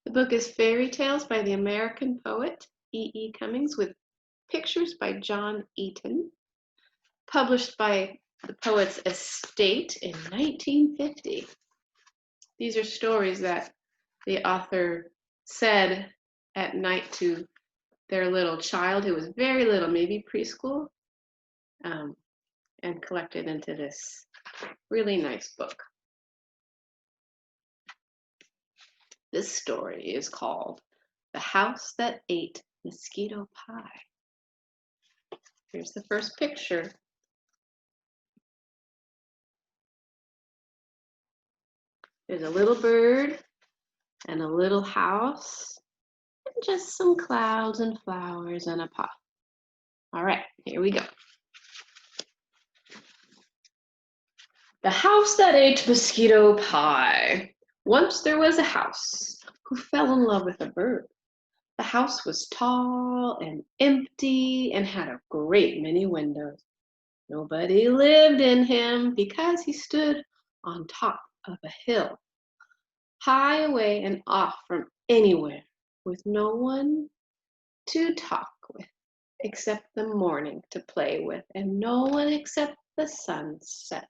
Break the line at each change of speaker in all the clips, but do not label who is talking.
The book is Fairy Tales by the American poet E. Cummings with pictures by John Eaton, published by the poet's estate in 1950. These are stories that the author said at night to their little child who was very little, maybe preschool, and collected into this really nice book. This story is called The House That Ate Mosquito Pie. Here's the first picture. There's a little bird and a little house and just some clouds and flowers and a pot. All right, here we go. The House That Ate Mosquito Pie. Once there was a house who fell in love with a bird. The house was tall and empty and had a great many windows. Nobody lived in him because he stood on top of a hill, high away and off from anywhere, with no one to talk with except the morning to play with, and no one except the sunset,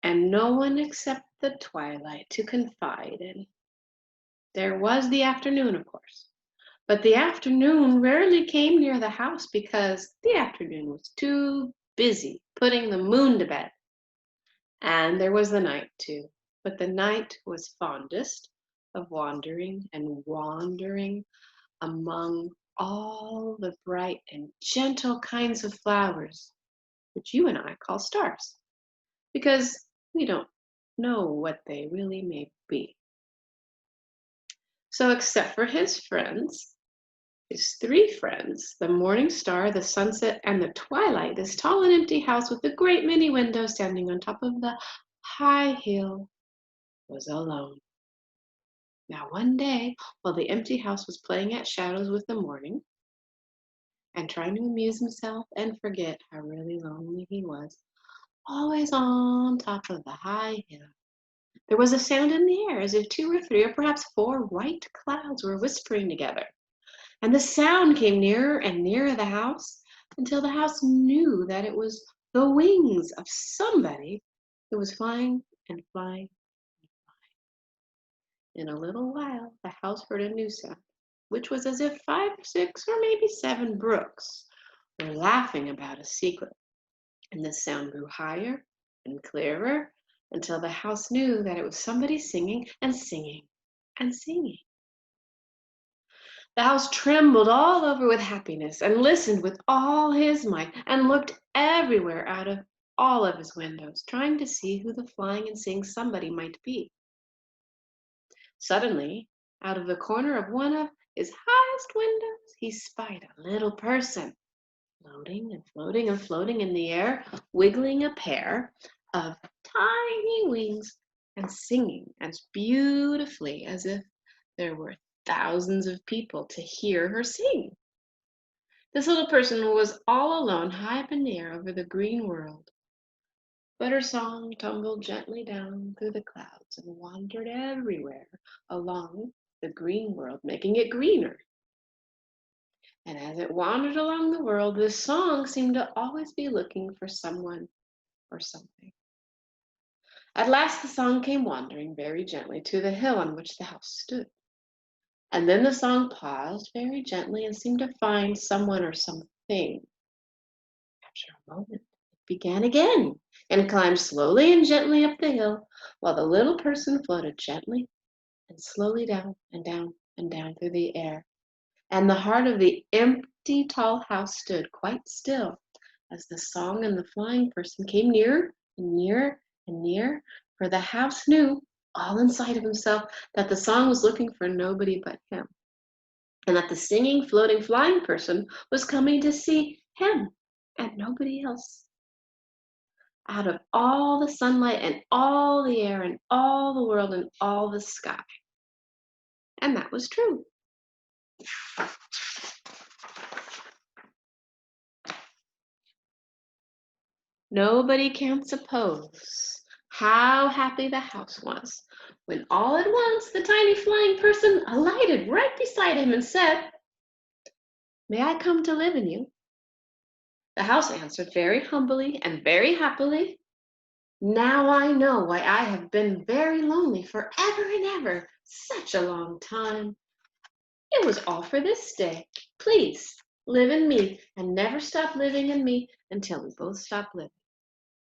and no one except the twilight to confide in. There was the afternoon, of course, but the afternoon rarely came near the house because the afternoon was too busy putting the moon to bed. And there was the night too, but the night was fondest of wandering and wandering among all the bright and gentle kinds of flowers, which you and I call stars, because we don't know what they really may be. So except for his friends, his three friends, the morning star, the sunset, and the twilight, this tall and empty house with a great many windows standing on top of the high hill was alone. Now one day, while the empty house was playing at shadows with the morning and trying to amuse himself and forget how really lonely he was, always on top of the high hill, there was a sound in the air as if 2 or 3 or perhaps 4 white clouds were whispering together. And the sound came nearer and nearer the house until the house knew that it was the wings of somebody who was flying and flying and flying. In a little while, the house heard a new sound, which was as if 5 or 6 or maybe 7 brooks were laughing about a secret. And the sound grew higher and clearer until the house knew that it was somebody singing and singing and singing. The house trembled all over with happiness and listened with all his might and looked everywhere out of all of his windows, trying to see who the flying and singing somebody might be. Suddenly, out of the corner of one of his highest windows, he spied a little person floating and floating and floating in the air, wiggling a pair of tiny wings and singing as beautifully as if there were thousands of people to hear her sing. This little person was all alone, high up in the air over the green world. But her song tumbled gently down through the clouds and wandered everywhere along the green world, making it greener. And as it wandered along the world, this song seemed to always be looking for someone or something. At last the song came wandering very gently to the hill on which the house stood. And then the song paused very gently and seemed to find someone or something. After a moment, it began again and climbed slowly and gently up the hill, while the little person floated gently and slowly down and down and down through the air. And the heart of the empty tall house stood quite still as the song and the flying person came nearer and nearer and nearer, for the house knew, all inside of himself, that the song was looking for nobody but him, and that the singing, floating, flying person was coming to see him and nobody else. Out of all the sunlight and all the air and all the world and all the sky. And that was true. Nobody can suppose how happy the house was when all at once the tiny flying person alighted right beside him and said, "May I come to live in you?" The house answered very humbly and very happily, "Now I know why I have been very lonely forever and ever, such a long time. It was all for this day. Please live in me and never stop living in me until we both stop living."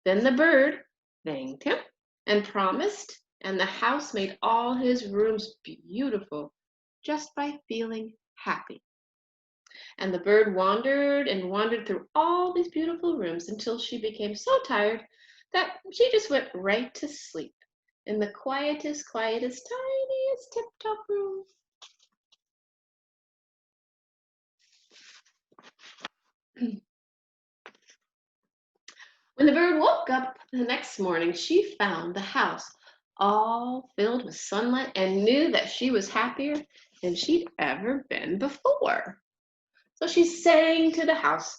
Then the bird thanked him and promised, and the house made all his rooms beautiful just by feeling happy. And the bird wandered and wandered through all these beautiful rooms until she became so tired that she just went right to sleep in the quietest, tiniest tip-top room. When the bird woke up the next morning, she found the house all filled with sunlight and knew that she was happier than she'd ever been before. So she sang to the house.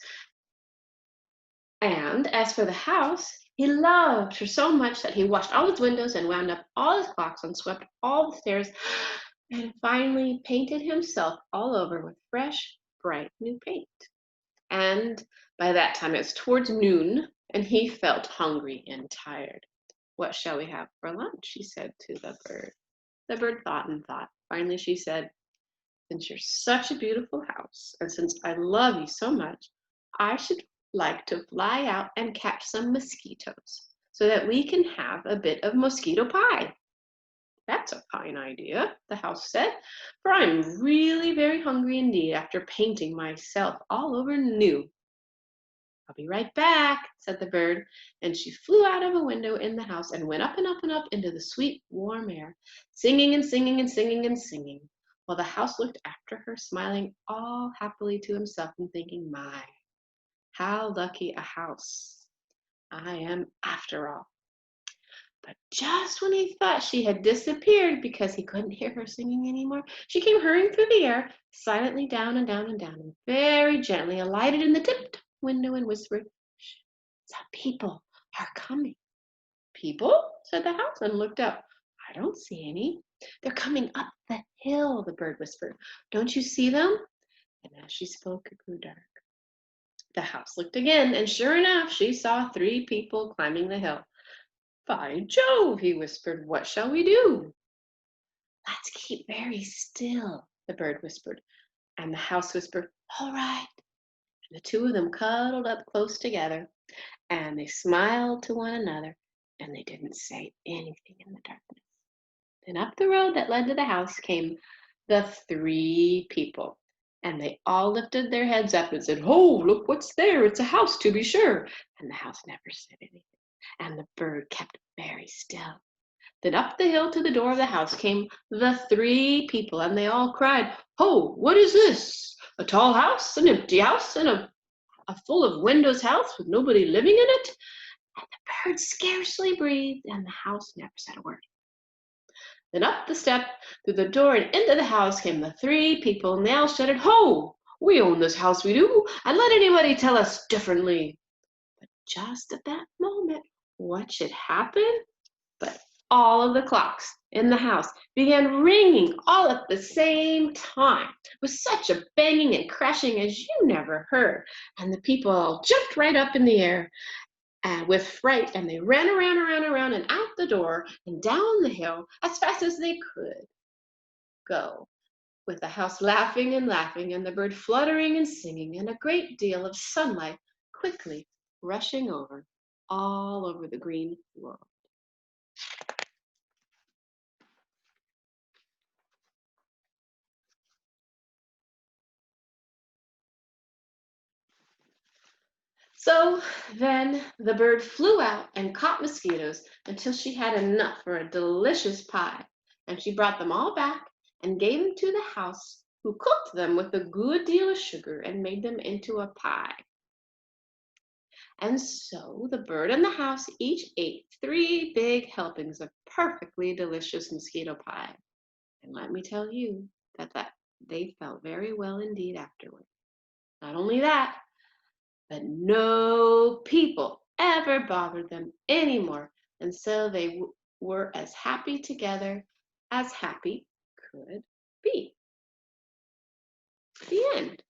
And as for the house, he loved her so much that he washed all its windows and wound up all his clocks and swept all the stairs and finally painted himself all over with fresh, bright new paint. And by that time it was towards noon, and he felt hungry and tired. "What shall we have for lunch?" she said to the bird. The bird thought and thought. Finally she said, "Since you're such a beautiful house, and since I love you so much, I should like to fly out and catch some mosquitoes so that we can have a bit of mosquito pie." "That's a fine idea," the house said, "for I'm really very hungry indeed after painting myself all over new." "I'll be right back," said the bird, and she flew out of a window in the house and went up and up and up into the sweet, warm air, singing and singing and singing and singing, while the house looked after her, smiling all happily to himself and thinking, "My, how lucky a house I am after all." But just when he thought she had disappeared because he couldn't hear her singing anymore, she came hurrying through the air, silently down and down and down, and very gently alighted in the tip-top window and whispered, "Shh, some people are coming." "People?" said the house and looked up. "I don't see any." "They're coming up the hill," the bird whispered. "Don't you see them?" And as she spoke, it grew dark. The house looked again, and sure enough, she saw 3 people climbing the hill. "By Jove," he whispered, "what shall we do?" "Let's keep very still," the bird whispered, and the house whispered, "All right." And the 2 of them cuddled up close together, and they smiled to one another, and they didn't say anything in the darkness. Then up the road that led to the house came the 3 people, and they all lifted their heads up and said, "Oh, look what's there. It's a house, to be sure." And the house never said anything, and the bird kept very still. Then up the hill to the door of the house came the 3 people, and they all cried, "Ho, what is this? A tall house, an empty house, and a full of windows house with nobody living in it?" And the bird scarcely breathed, and the house never said a word. Then up the step, through the door, and into the house came the 3 people, and they all shouted, "Ho! We own this house, we do, and let anybody tell us differently." But just at that moment, what should happen? But all of the clocks in the house began ringing all at the same time, with such a banging and crashing as you never heard. And the people all jumped right up in the air with fright, and they ran around, and out the door and down the hill as fast as they could go, with the house laughing and laughing, and the bird fluttering and singing, and a great deal of sunlight quickly rushing over all over the green world. So then the bird flew out and caught mosquitoes until she had enough for a delicious pie. And she brought them all back and gave them to the house, who cooked them with a good deal of sugar and made them into a pie. And so the bird and the house each ate 3 big helpings of perfectly delicious mosquito pie. And let me tell you that they felt very well indeed afterward. Not only that, but no people ever bothered them anymore And so they were as happy together as happy could be. The end.